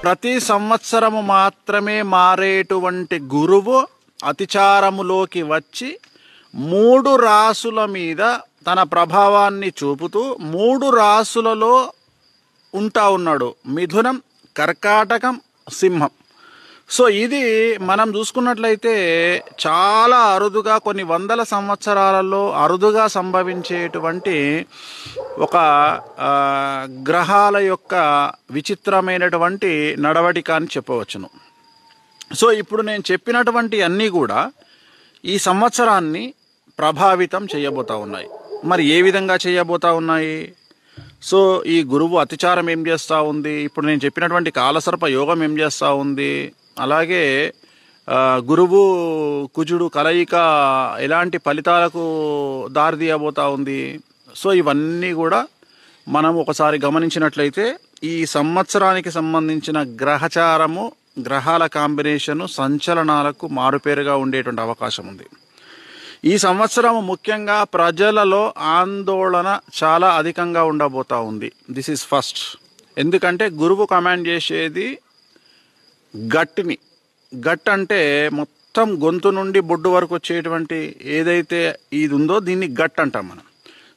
ప్రతి సంవత్సరము మాత్రమే మారేటువంటి గురువు అతిచారములోకి వచ్చి 3 రాసుల మీద తన ప్రభావాన్ని చూపుతూ 3 రాసులలో ఉంటా ఉన్నాడు. మిథునం, కర్కాటకం, సింహం. సో ఇది మనం చూసుకున్నట్లయితే చాలా అరుదుగా, కొన్ని వందల సంవత్సరాలలో అరుదుగా సంభవించేటువంటి ఒక గ్రహాల యొక్క విచిత్రమైనటువంటి నడవడిక అని చెప్పవచ్చును. సో ఇప్పుడు నేను చెప్పినటువంటి అన్నీ కూడా ఈ సంవత్సరాన్ని ప్రభావితం చేయబోతా ఉన్నాయి. మరి ఏ విధంగా చేయబోతా ఉన్నాయి? సో ఈ గురువు అతిచారం ఏం చేస్తూ ఉంది, ఇప్పుడు నేను చెప్పినటువంటి కాలసర్ప యోగం ఏం చేస్తూ ఉంది, అలాగే గురువు కుజుడు కలయిక ఎలాంటి ఫలితాలకు దారితీయబోతా ఉంది. సో ఇవన్నీ కూడా మనం ఒకసారి గమనించినట్లయితే ఈ సంవత్సరానికి సంబంధించిన గ్రహచారము, గ్రహాల కాంబినేషను, సంచలనాలకు మారుపేరుగా ఉండేటువంటి అవకాశం ఉంది. ఈ సంవత్సరం ముఖ్యంగా ప్రజలలో ఆందోళన చాలా అధికంగా ఉండబోతా ఉంది. This is first. ఎందుకంటే గురువు కమాండ్ చేసేది గట్టిని. గట్ అంటే మొత్తం గొంతు నుండి బొడ్డు వరకు వచ్చేటువంటి ఏదైతే ఇది ఉందో దీన్ని గట్ అంటాం మనం.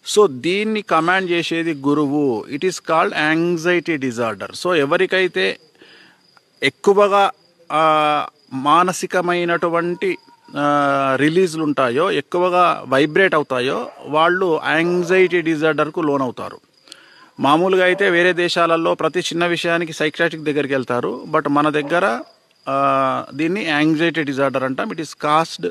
సో దీన్ని కమాండ్ చేసేది గురువు. It is called anxiety disorder. So ఎవరికైతే ఎక్కువగా మానసికమైనటువంటి రిలీజ్లు ఉంటాయో, ఎక్కువగా వైబ్రేట్ అవుతాయో, వాళ్ళు యాంగ్జైటీ డిజార్డర్కు లోనవుతారు. మామూలుగా అయితే వేరే దేశాలలో ప్రతి చిన్న విషయానికి సైకియాట్రిక్ దగ్గరికి వెళ్తారు. బట్ మన దగ్గర దీన్ని యాంగ్జైటీ డిజార్డర్ అంటాం. It is caused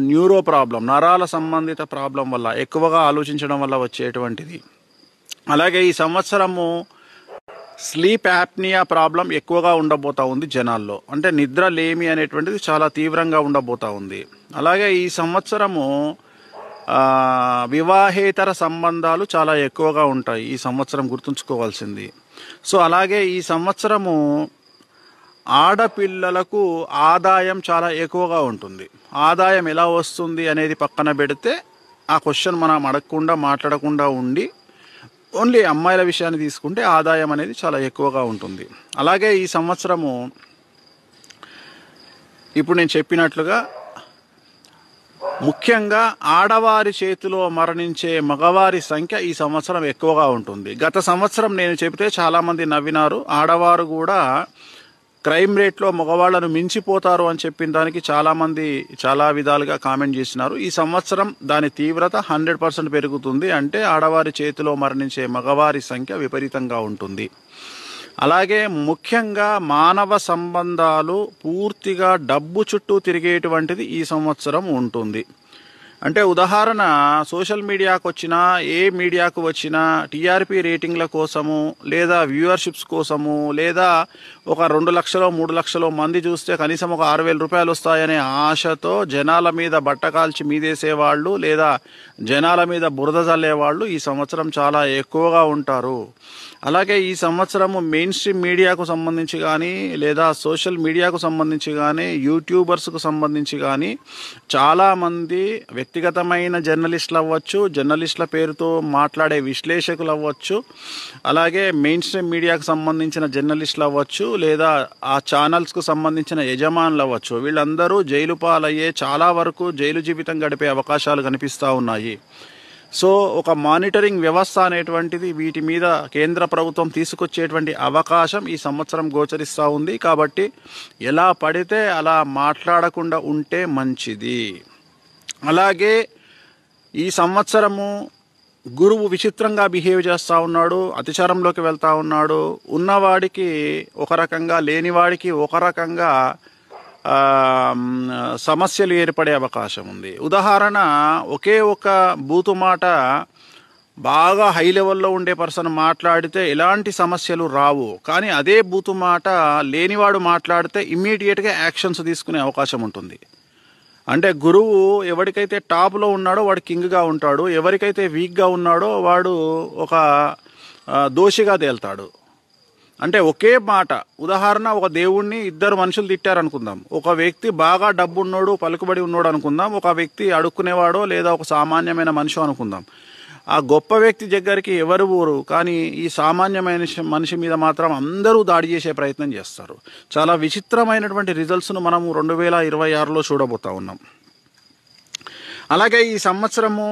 neuro problem, నరాల సంబంధిత ప్రాబ్లం వల్ల, ఎక్కువగా ఆలోచించడం వల్ల వచ్చేటువంటిది. అలాగే ఈ సంవత్సరము స్లీప్ యాప్నియా ప్రాబ్లం ఎక్కువగా ఉండబోతా ఉంది జనాల్లో. అంటే నిద్ర లేమి అనేటువంటిది చాలా తీవ్రంగా ఉండబోతా ఉంది. అలాగే ఈ సంవత్సరము వివాహేతర సంబంధాలు చాలా ఎక్కువగా ఉంటాయి. ఈ సంవత్సరం గుర్తుంచుకోవాల్సింది. సో అలాగే ఈ సంవత్సరము ఆడపిల్లలకు ఆదాయం చాలా ఎక్కువగా ఉంటుంది. ఆదాయం ఎలా వస్తుంది అనేది పక్కన పెడితే ఆ క్వశ్చన్ మనం అడగకుండా, మాట్లాడకుండా ఉండి ఓన్లీ అమ్మాయిల విషయాన్ని తీసుకుంటే ఆదాయం అనేది చాలా ఎక్కువగా ఉంటుంది. అలాగే ఈ సంవత్సరము ఇప్పుడు నేను చెప్పినట్లుగా ముఖ్యంగా ఆడవారి చేతిలో మరణించే మగవారి సంఖ్య ఈ సంవత్సరం ఎక్కువగా ఉంటుంది. గత సంవత్సరం నేను చెబితే చాలామంది నవ్వినారు. ఆడవారు కూడా క్రైమ్ రేట్లో మగవాళ్లను మించిపోతారు అని చెప్పిన దానికి చాలామంది చాలా విధాలుగా కామెంట్ చేసినారు. ఈ సంవత్సరం దాని తీవ్రత 100% పెరుగుతుంది. అంటే ఆడవారి చేతిలో మరణించే మగవారి సంఖ్య విపరీతంగా ఉంటుంది. అలాగే ముఖ్యంగా మానవ సంబంధాలు పూర్తిగా డబ్బు చుట్టూ తిరిగేటువంటిది ఈ సంవత్సరం ఉంటుంది. అంటే ఉదాహరణ, సోషల్ మీడియాకు వచ్చినా, ఏ మీడియాకు వచ్చినా టీఆర్పీ రేటింగ్ల కోసము, లేదా వ్యూవర్షిప్స్ కోసము, లేదా ఒక 2 లక్షలో 3 లక్షలో మంది చూస్తే కనీసం ఒక 6,000 రూపాయలు వస్తాయనే ఆశతో జనాల మీద బట్టకాల్చి మీదేసేవాళ్ళు, లేదా జనాల మీద బురద చల్లేవాళ్ళు ఈ సంవత్సరం చాలా ఎక్కువగా ఉంటారు. అలాగే ఈ సంవత్సరము మెయిన్ స్ట్రీమ్ మీడియాకు సంబంధించి కానీ, లేదా సోషల్ మీడియాకు సంబంధించి కానీ, యూట్యూబర్స్కు సంబంధించి కానీ చాలామంది వ్యక్తిగతమైన జర్నలిస్టులు అవ్వచ్చు, జర్నలిస్టుల పేరుతో మాట్లాడే విశ్లేషకులు అవ్వచ్చు, అలాగే మెయిన్ స్ట్రీమ్ మీడియాకు సంబంధించిన జర్నలిస్టులు అవ్వచ్చు, లేదా ఆ ఛానల్స్కు సంబంధించిన యజమానులు అవ్వచ్చు, వీళ్ళందరూ జైలు పాలయ్యే, చాలా వరకు జైలు జీవితం గడిపే అవకాశాలు కనిపిస్తూ ఉన్నాయి. సో ఒక మానిటరింగ్ వ్యవస్థ అనేటువంటిది వీటి మీద కేంద్ర ప్రభుత్వం తీసుకొచ్చేటువంటి అవకాశం ఈ సంవత్సరం గోచరిస్తూ ఉంది. కాబట్టి ఎలా పడితే అలా మాట్లాడకుండా ఉంటే మంచిది. అలాగే ఈ సంవత్సరము గురువు విచిత్రంగా బిహేవ్ చేస్తూ ఉన్నాడు, అతిచారంలోకి వెళ్తూ ఉన్నాడు. ఉన్నవాడికి ఒక రకంగా, లేనివాడికి ఒక రకంగా సమస్యలు ఏర్పడే అవకాశం ఉంది. ఉదాహరణ, ఒకే ఒక బూతు మాట బాగా హై లెవెల్లో ఉండే పర్సన్ మాట్లాడితే ఎలాంటి సమస్యలు రావు. కానీ అదే బూతు మాట లేనివాడు మాట్లాడితే ఇమ్మీడియట్గా యాక్షన్స్ తీసుకునే అవకాశం ఉంటుంది. అంటే గురువు ఎవరికైతే టాప్లో ఉన్నాడో వాడు కింగ్గా ఉంటాడు, ఎవరికైతే వీక్గా ఉన్నాడో వాడు ఒక దోషిగా తేల్తాడు. అంటే ఒకే మాట, ఉదాహరణ, ఒక దేవుణ్ణి 2 మనుషులు తిట్టారనుకుందాం. ఒక వ్యక్తి బాగా డబ్బున్నోడు, పలుకుబడి ఉన్నాడు అనుకుందాం, ఒక వ్యక్తి అడుక్కునేవాడో లేదా ఒక సామాన్యమైన మనిషి అనుకుందాం. ఆ గొప్ప వ్యక్తి దగ్గరికి ఎవరు ఊరు, కానీ ఈ సామాన్యమైన మనిషి మీద మాత్రం అందరూ దాడి చేసే ప్రయత్నం చేస్తారు. చాలా విచిత్రమైనటువంటి రిజల్ట్స్ను మనము 2026లో చూడబోతా ఉన్నాం. అలాగే ఈ సంవత్సరము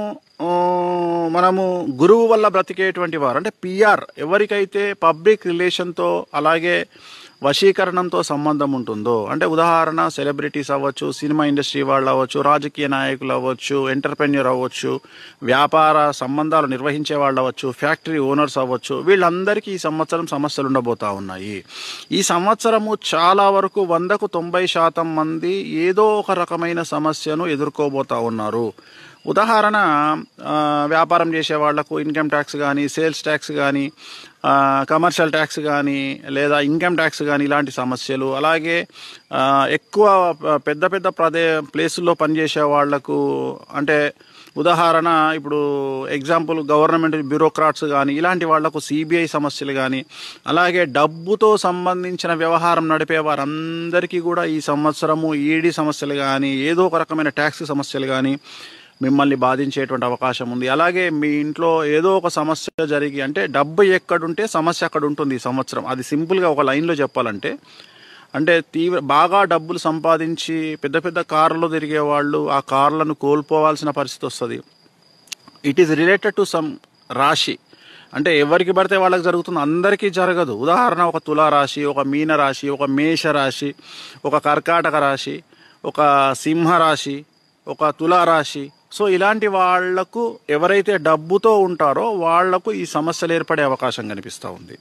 మనము గురువు వల్ల బ్రతికేటువంటి వారు, అంటే పిఆర్, ఎవరికైతే పబ్లిక్ రిలేషన్తో అలాగే వశీకరణంతో సంబంధం ఉంటుందో, అంటే ఉదాహరణ సెలబ్రిటీస్ అవ్వచ్చు, సినిమా ఇండస్ట్రీ వాళ్ళు అవ్వచ్చు, రాజకీయ నాయకులు అవ్వచ్చు, ఎంటర్ప్రెన్యూర్ అవ్వచ్చు, వ్యాపార సంబంధాలు నిర్వహించే వాళ్ళు అవ్వచ్చు, ఫ్యాక్టరీ ఓనర్స్ అవ్వచ్చు, వీళ్ళందరికీ ఈ సంవత్సరం సమస్యలు ఉండబోతా ఉన్నాయి. ఈ సంవత్సరము చాలా వరకు 100కు 90% మంది ఏదో ఒక రకమైన సమస్యను ఎదుర్కోబోతా ఉన్నారు. ఉదాహరణ, వ్యాపారం చేసే వాళ్లకు ఇన్కమ్ ట్యాక్స్ కానీ, సేల్స్ ట్యాక్స్ కానీ, కమర్షియల్ ట్యాక్స్ కానీ, లేదా ఇన్కమ్ ట్యాక్స్ కానీ, ఇలాంటి సమస్యలు. అలాగే ఎక్కువ పెద్ద పెద్ద ప్లేసుల్లో పనిచేసే వాళ్లకు, అంటే ఉదాహరణ ఇప్పుడు ఎగ్జాంపుల్ గవర్నమెంట్ బ్యూరోక్రాట్స్ కానీ, ఇలాంటి వాళ్లకు సిబిఐ సమస్యలు కానీ, అలాగే డబ్బుతో సంబంధించిన వ్యవహారం నడిపే వారందరికీ కూడా ఈ సంవత్సరము ఈడీ సమస్యలు కానీ, ఏదో ఒక రకమైన ట్యాక్స్ సమస్యలు కానీ మిమ్మల్ని బాధించేటువంటి అవకాశం ఉంది. అలాగే మీ ఇంట్లో ఏదో ఒక సమస్య జరిగి, అంటే డబ్బు ఎక్కడుంటే సమస్య అక్కడ ఉంటుంది ఈ సంవత్సరం. అది సింపుల్గా ఒక లైన్లో చెప్పాలంటే, అంటే బాగా డబ్బులు సంపాదించి పెద్ద పెద్ద కార్లలో తిరిగే వాళ్ళు ఆ కార్లను కోల్పోవాల్సిన పరిస్థితి వస్తుంది. It is related to some రాశి, అంటే ఎవరికి పడితే వాళ్ళకి జరుగుతుంది, అందరికీ జరగదు. ఉదాహరణ, ఒక తులారాశి, ఒక మీన రాశి, ఒక మేష రాశి, ఒక కర్కాటక రాశి, ఒక సింహరాశి, ఒక తులారాశి. సో ఇలాంటి వాళ్లకు ఎవరైతే డబ్బుతో ఉంటారో వాళ్లకు ఈ సమస్యలు ఏర్పడే అవకాశం కనిపిస్తూ ఉంది.